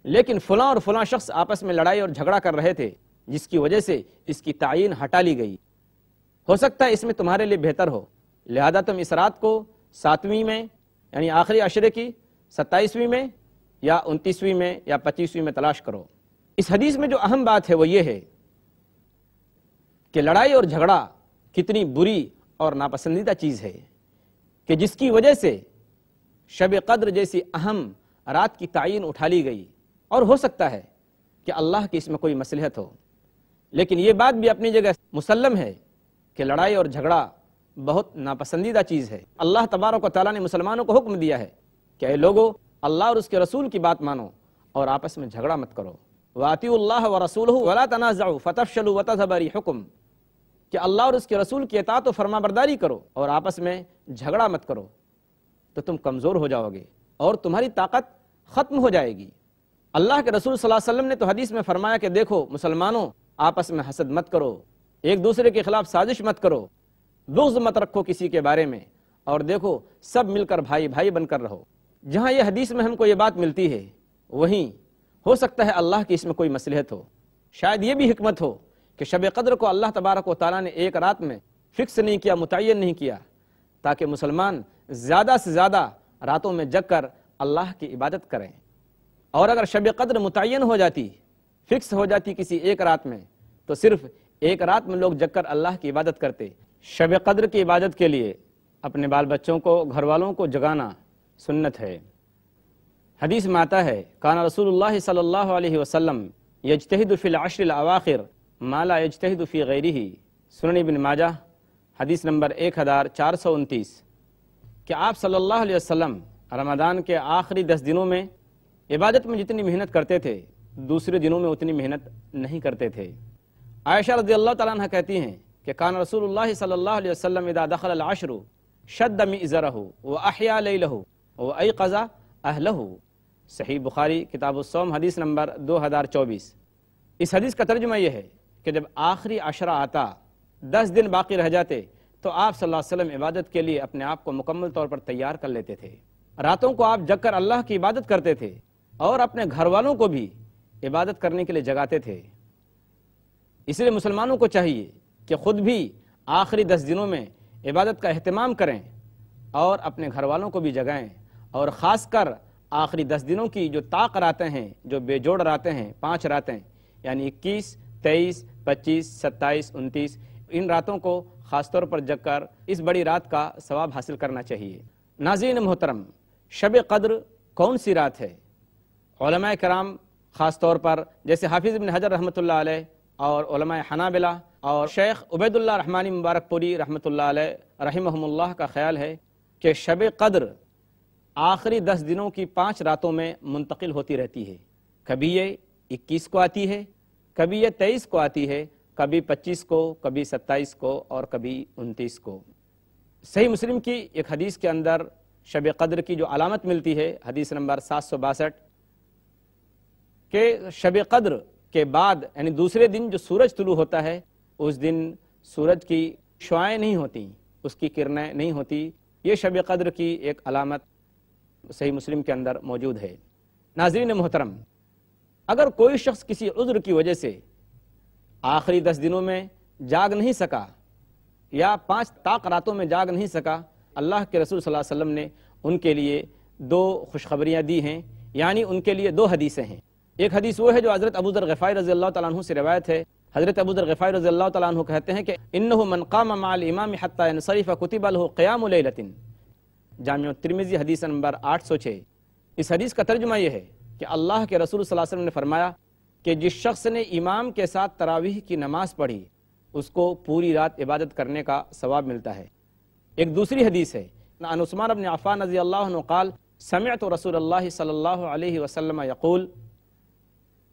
لیکن فلاں اور فلاں شخص آپس میں لڑائی اور جھگڑا کر رہے تھے جس کی وجہ سے اس کی تعین ہٹا لی گئی، ہو سکتا ہے اس میں تمہارے لیے بہتر ہو، لہذا تم اس رات کو 7ویں میں یعنی آخری عشرے کی 27ویں میں یا 29ویں میں یا 25ویں میں تلاش کرو۔ اس حدیث میں جو اہم بات ہے وہ یہ ہے کہ لڑائی اور جھگڑا کتنی بری اور ناپسندیدہ چیز ہے کہ جس کی وجہ سے شب قدر جیسی اہم رات کی تعین اٹھا لی گئی، اور ہو سکتا ہے کہ اللہ کی اس میں کوئی مصلحت ہو، لیکن یہ بات بھی اپنی جگہ مسلم ہے کہ لڑائی اور جھگڑا بہت ناپسندیدہ چیز ہے۔ اللہ تبارک و تعالیٰ نے مسلمانوں کو حکم دیا ہے کہ اے لوگو، اللہ اور اس کے رسول کی بات مانو اور آپس میں جھگڑا مت کرو۔ وَأَطِيعُوا اللَّهَ وَرَسُولَهُ وَلَا تَنَازَعُوا فَتَفْشَلُوا وَتَذْهَبَ رِيحُكُمْ، کہ اللہ اور اس کے رسول کی اطاعت و فرما برداری کرو اور آپس میں جھگڑا مت کرو تو تم کمزور ہو جاؤ گے اور تمہاری طاقت ختم ہو جائے گی۔ اللہ کے رسول صلی اللہ علیہ وسلم نے تو حدیث میں فرمایا کہ دیکھو مسلمانوں، آپس میں حسد مت کرو، ایک دوسرے کے خلاف سازش مت کرو، بغض مت رکھو کسی کے بارے میں، اور دیکھو سب مل کر بھائی بھائی بن کر رہو۔ جہاں یہ حدیث میں ہم کو یہ بات ملتی ہے وہیں ہو سکتا ہے اللہ کی اس میں کوئی مصلحت ہو، شاید یہ بھی حکمت ہو کہ شب قدر کو اللہ تبارک و تعالیٰ نے ایک رات میں فکس نہیں کیا، متعین نہیں کیا، تاکہ مسلمان زیادہ سے زیادہ راتوں میں جگ کر اللہ کی عبادت کریں۔ اور اگر شب قدر متعین ہو جاتی، فکس ہو جاتی کسی ایک رات میں، تو صرف ایک رات میں لوگ جگ کر اللہ کی عبادت کرتے۔ شب قدر کی عبادت کے لیے اپنے بال بچوں کو، گھر والوں کو جگانا سنت ہے۔ حدیث میں آتا ہے کان رسول اللہ صلی اللہ علیہ وسلم یجتہد فی العشر الاواخر ما لا یجتہد فی غیرہ، سنن ابن ماجہ حدیث نمبر 1429، کہ آپ صلی اللہ علیہ وسلم رمضان کے آخری 10 دنوں میں عبادت میں جتنی محنت کرتے تھے دوسرے دنوں میں اتنی محنت نہیں کرتے تھے۔ عائشہ رضی اللہ تعالیٰ عنہ کہتی ہیں کہ کان رسول اللہ صلی اللہ علیہ وسلم اذا دخل العشر شد مئزرہ واحیا لیلہ وایقظ اہلہ، صحیح بخاری کتاب الصوم حدیث نمبر 2024۔ اس حدیث کا ترجمہ یہ ہے کہ جب آخری عشرہ آتا، 10 دن باقی رہ جاتے، تو آپ صلی اللہ علیہ وسلم عبادت کے لیے اپنے آپ کو مکمل طور پر تیار کر لیتے تھے۔ راتوں کو آپ جگ کر اللہ کی عبادت کرتے تھے اور اپنے گھر والوں کو بھی عبادت کرنے کے لیے جگاتے تھے۔ اس لیے مسلمانوں کو چاہیے کہ خود بھی آخری 10 دنوں میں عبادت کا اہتمام کریں اور اپنے گھر والوں کو بھی جگائیں، اور خاص کر آخری 10 دنوں کی جو طاق راتیں ہیں، جو بے جوڑ راتیں ہیں، 5 راتیں یعنی 21، 23، 25، 27، 29، ان راتوں کو خاص طور پر جگ کر اس بڑی رات کا ثواب حاصل کرنا چاہیے۔ ناظرین محترم، شب قدر کون سی رات ہے؟ علماء کرام خاص طور پر جیسے حافظ ابن حجر رحمۃ اللہ علیہ اور علماء حنابلہ اور شیخ عبید اللہ رحمانی مبارک پوری رحمۃ اللہ علیہ رحمہم اللہ کا خیال ہے کہ شب قدر آخری 10 دنوں کی 5 راتوں میں منتقل ہوتی رہتی ہے۔ کبھی یہ 21 کو آتی ہے، کبھی یہ 23 کو آتی ہے، کبھی 25 کو، کبھی 27 کو اور کبھی 29 کو۔ صحیح مسلم کی ایک حدیث کے اندر شب قدر کی جو علامت ملتی ہے، حدیث نمبر 762، کہ شب قدر کے بعد یعنی دوسرے دن جو سورج طلوع ہوتا ہے، اس دن سورج کی شعائیں نہیں ہوتی، اس کی کرنیں نہیں ہوتی۔ یہ شب قدر کی ایک علامت صحیح مسلم کے اندر موجود ہے۔ ناظرین محترم، اگر کوئی شخص کسی عذر کی وجہ سے آخری 10 دنوں میں جاگ نہیں سکا یا 5 طاق راتوں میں جاگ نہیں سکا، اللہ کے رسول صلی اللہ علیہ وسلم نے ان کے لیے 2 خوشخبریاں دی ہیں، یعنی ان کے لیے 2 حدیثیں ہیں۔ ایک حدیث وہ ہے جو حضرت ابو ذر غفاری رضی اللہ تعالیٰ عنہ سے روایت ہے۔ حضرت ابو ذر غفاری رضی اللہ تعالیٰ عنہ کہتے ہیں کہ انہ من قام مع الامام حتى ينصرف كتب له قیام لیلۃ، جامع ترمذی حدیث نمبر 806۔ اس حدیث کا ترجمہ یہ ہے کہ اللہ کے رسول صلی اللہ علیہ وسلم نے فرمایا کہ جس شخص نے امام کے ساتھ تراویح کی نماز پڑھی اس کو پوری رات عبادت کرنے کا ثواب ملتا ہے۔ ایک دوسری حدیث ہے، عن عثمان بن عفان رضی اللہ عنہ قال سمعت رسول اللہ صلی اللہ علیہ وسلم یقول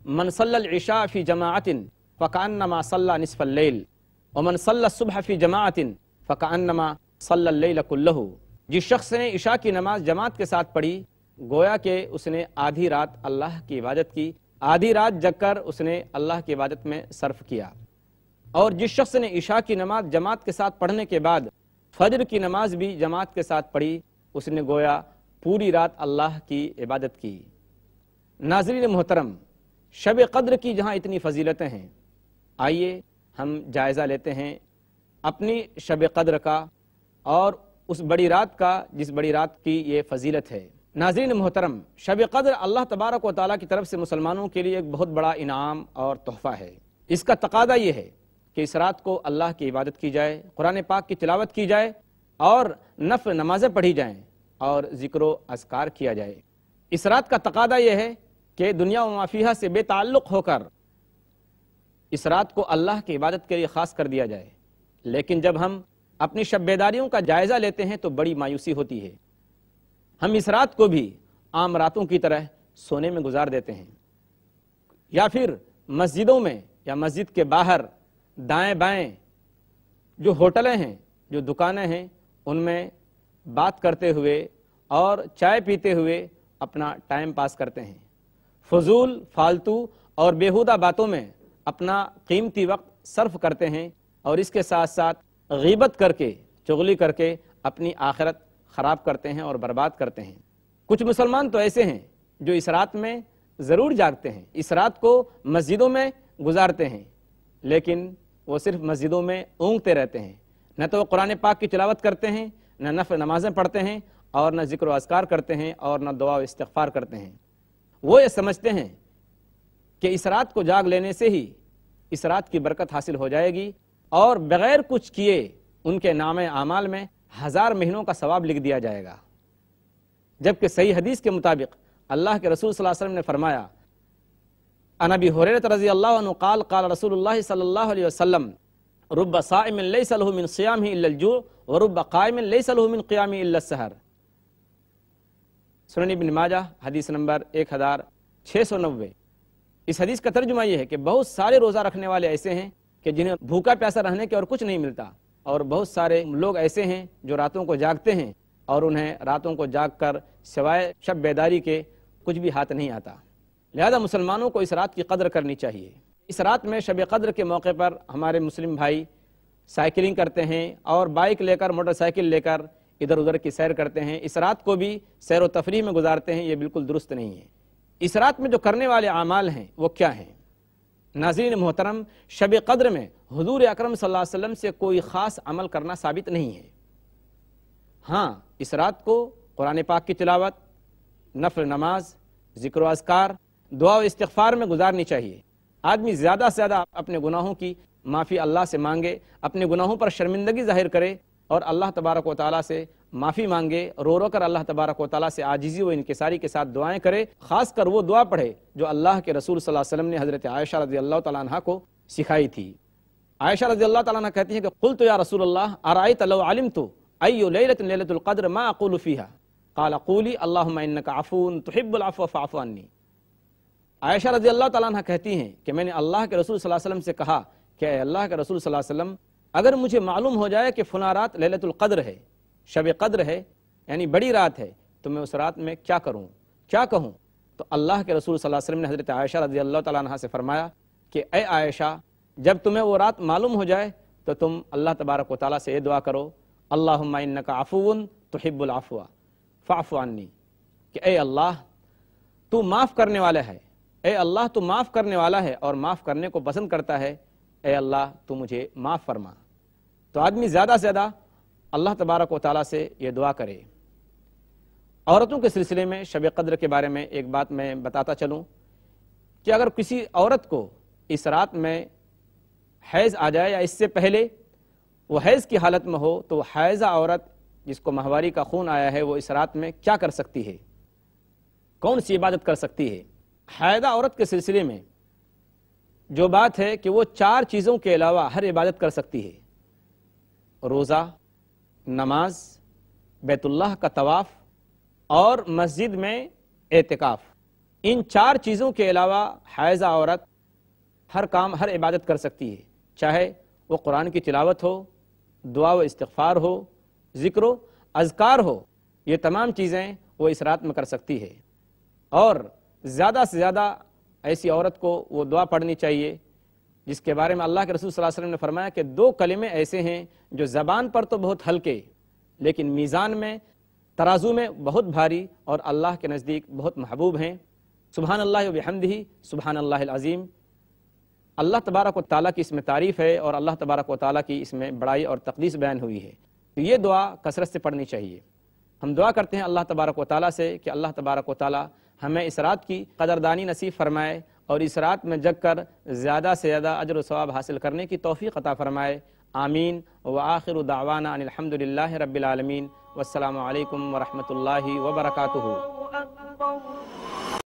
من صلی العشاء فی جماعت فکأنما صلی نصف اللیل ومن صلی الصبح فی جماعت فکأنما صلی اللیل کلہ، جس شخص نے عشاء کی نماز جماعت کے ساتھ پڑھی گویا کہ اس نے آدھی رات اللہ کی عبادت کی، آدھی رات جگ کر اس نے اللہ کی عبادت میں صرف کیا، اور جس شخص نے عشاء کی نماز جماعت کے ساتھ پڑھنے کے بعد فجر کی نماز بھی جماعت کے ساتھ پڑھی اس نے گویا پوری رات اللہ کی عبادت کی۔ ناظرین محترم، شب قدر کی جہاں اتنی فضیلتیں ہیں، آئیے ہم جائزہ لیتے ہیں اپنی شب قدر کا اور اس بڑی رات کا جس بڑی رات کی یہ فضیلت ہے۔ ناظرین محترم، شب قدر اللہ تبارک و تعالیٰ کی طرف سے مسلمانوں کے لیے ایک بہت بڑا انعام اور تحفہ ہے۔ اس کا تقاضا یہ ہے کہ اس رات کو اللہ کی عبادت کی جائے، قرآن پاک کی تلاوت کی جائے اور نفل نمازیں پڑھی جائیں اور ذکر و اذکار کیا جائے۔ اس رات کا تقاضا یہ ہے کہ دنیا و ما فیہا سے بے تعلق ہو کر اس رات کو اللہ کی عبادت کے لیے خاص کر دیا جائے۔ لیکن جب ہم اپنی شب بیداریوں کا جائزہ لیتے ہیں تو بڑی مایوسی ہوتی ہے۔ ہم اس رات کو بھی عام راتوں کی طرح سونے میں گزار دیتے ہیں، یا پھر مسجدوں میں یا مسجد کے باہر دائیں بائیں جو ہوٹلیں ہیں، جو دکانیں ہیں، ان میں بات کرتے ہوئے اور چائے پیتے ہوئے اپنا ٹائم پاس کرتے ہیں۔ فضول، فالتو اور بیہودہ باتوں میں اپنا قیمتی وقت صرف کرتے ہیں اور اس کے ساتھ ساتھ غیبت کر کے، چغلی کر کے اپنی آخرت خراب کرتے ہیں اور برباد کرتے ہیں۔ کچھ مسلمان تو ایسے ہیں جو اس رات میں ضرور جاگتے ہیں، اس رات کو مسجدوں میں گزارتے ہیں، لیکن وہ صرف مسجدوں میں اونگتے رہتے ہیں، نہ تو وہ قرآن پاک کی تلاوت کرتے ہیں، نہ نفل نمازیں پڑھتے ہیں اور نہ ذکر و اذکار کرتے ہیں اور نہ دعا و استغفار کرتے ہیں۔ وہ یہ سمجھتے ہیں کہ اس رات کو جاگ لینے سے ہی اس رات کی برکت حاصل ہو جائے گی اور بغیر کچھ کیے ان کے نام اعمال میں 1000 مہینوں کا ثواب لکھ دیا جائے گا، جبکہ صحیح حدیث کے مطابق اللہ کے رسول صلی اللہ علیہ وسلم نے فرمایا، عن ابی ہریرہ رضی اللہ عنہ قال قال رسول اللہ صلی اللہ علیہ وسلم رب صائم لیس له من صیامہ الا الجوع ورب قائم لیس له من قیامہ الا السحر۔ سنن ابن ماجہ حدیث نمبر 1690۔ اس حدیث کا ترجمہ یہ ہے کہ بہت سارے روزہ رکھنے والے ایسے ہیں کہ جنہیں بھوکا پیاسا رہنے کے اور کچھ نہیں ملتا، اور بہت سارے لوگ ایسے ہیں جو راتوں کو جاگتے ہیں اور انہیں راتوں کو جاگ کر سوائے شب بیداری کے کچھ بھی ہاتھ نہیں آتا۔ لہذا مسلمانوں کو اس رات کی قدر کرنی چاہیے۔ اس رات میں شب قدر کے موقع پر ہمارے مسلم بھائی سائیکلنگ کرتے ہیں اور بائک لے کر، موٹر سائیکل لے کر ادھر ادھر کی سیر کرتے ہیں، اس رات کو بھی سیر و تفریح میں گزارتے ہیں۔ یہ بالکل درست نہیں ہے۔ اس رات میں جو کرنے والے اعمال ہیں وہ کیا ہیں؟ ناظرین محترم، شب قدر میں حضور اکرم صلی اللہ علیہ وسلم سے کوئی خاص عمل کرنا ثابت نہیں ہے۔ ہاں، اس رات کو قرآن پاک کی تلاوت، نفل نماز، ذکر و اذکار، دعا و استغفار میں گزارنی چاہیے۔ آدمی زیادہ سے زیادہ اپنے گناہوں کی معافی اللہ سے مانگے، اپنے گناہوں پر شرمندگی ظاہر کرے اور اللہ تبارک و تعالیٰ سے معافی مانگے، رو رو کر اللہ تبارک و تعالیٰ سے عاجزی و انکساری کے ساتھ دعائیں کرے۔ خاص کر وہ دعا پڑھے جو اللہ کے رسول صلی اللہ علیہ وسلم نے حضرت عائشہ رضی اللہ تعالیٰ عنہ کو سکھائی تھی۔ عائشہ رضی اللہ تعالیٰ عنہ کہتی ہیں کہ قلت یا رسول اللہ ارأیت لو علمت ای لیلۃ لیلۃ القدر ما اقول فیہا قال قولی اللہم انک عفو تحب العفو فاعف عنی۔ عائشہ رضی اللہ تعالیٰ عنہ کہتی ہیں کہ میں نے اللہ کے رسول صلی اللہ علیہ وسلم سے کہا کہ اے اللہ کے رسول صلی اللہ علیہ وسلم، اگر مجھے معلوم ہو جائے کہ فلاں رات لیلۃ القدر ہے، شب قدر ہے، یعنی بڑی رات ہے، تو میں اس رات میں کیا کروں، کیا کہوں؟ تو اللہ کے رسول صلی اللہ علیہ وسلم نے حضرت عائشہ رضی اللہ تعالیٰ عنہ سے فرمایا کہ اے عائشہ، جب تمہیں وہ رات معلوم ہو جائے تو تم اللہ تبارک و تعالیٰ سے یہ دعا کرو، اللہم انک عفو تحب العفو فاعف عنی، کہ اے اللہ تو معاف کرنے والا ہے، اے اللہ تو معاف کرنے والا ہے اور معاف کرنے کو پسند کرتا ہے، اے اللہ تو مجھے معاف فرما۔ تو آدمی زیادہ سے زیادہ اللہ تبارک و تعالیٰ سے یہ دعا کرے۔ عورتوں کے سلسلے میں شب قدر کے بارے میں ایک بات میں بتاتا چلوں کہ اگر کسی عورت کو اس رات میں حیض آ جائے یا اس سے پہلے وہ حیض کی حالت میں ہو، تو حائضہ عورت جس کو ماہواری کا خون آیا ہے وہ اس رات میں کیا کر سکتی ہے، کون سی عبادت کر سکتی ہے؟ حائضہ عورت کے سلسلے میں جو بات ہے کہ وہ 4 چیزوں کے علاوہ ہر عبادت کر سکتی ہے: روزہ، نماز، بیت اللہ کا طواف اور مسجد میں اعتکاف۔ ان 4 چیزوں کے علاوہ حائضہ عورت ہر کام، ہر عبادت کر سکتی ہے، چاہے وہ قرآن کی تلاوت ہو، دعا و استغفار ہو، ذکر و اذکار ہو، یہ تمام چیزیں وہ اس رات میں کر سکتی ہے۔ اور زیادہ سے زیادہ ایسی عورت کو وہ دعا پڑھنی چاہیے جس کے بارے میں اللہ کے رسول صلی اللہ علیہ وسلم نے فرمایا کہ 2 کلمے ایسے ہیں جو زبان پر تو بہت ہلکے لیکن میزان میں، ترازو میں بہت بھاری اور اللہ کے نزدیک بہت محبوب ہیں۔ سبحان اللہ و بحمدہ سبحان اللہ العظیم۔ اللہ تبارک و تعالیٰ کی اس میں تعریف ہے اور اللہ تبارک و تعالیٰ کی اس میں بڑائی اور تقدیس بیان ہوئی ہے، تو یہ دعا کثرت سے پڑھنی چاہیے۔ ہم دعا کرتے ہیں اللہ تبارک و تعالیٰ سے کہ اللہ تبارک و تعالیٰ ہمیں اس رات کی قدردانی نصیب فرمائے اور اس رات میں جگ کر زیادہ سے زیادہ اجر و ثواب حاصل کرنے کی توفیق عطا فرمائے، آمین۔ وآخر دعوانا ان الحمد للہ رب العالمین، والسلام علیکم ورحمۃ اللہ وبرکاتہ۔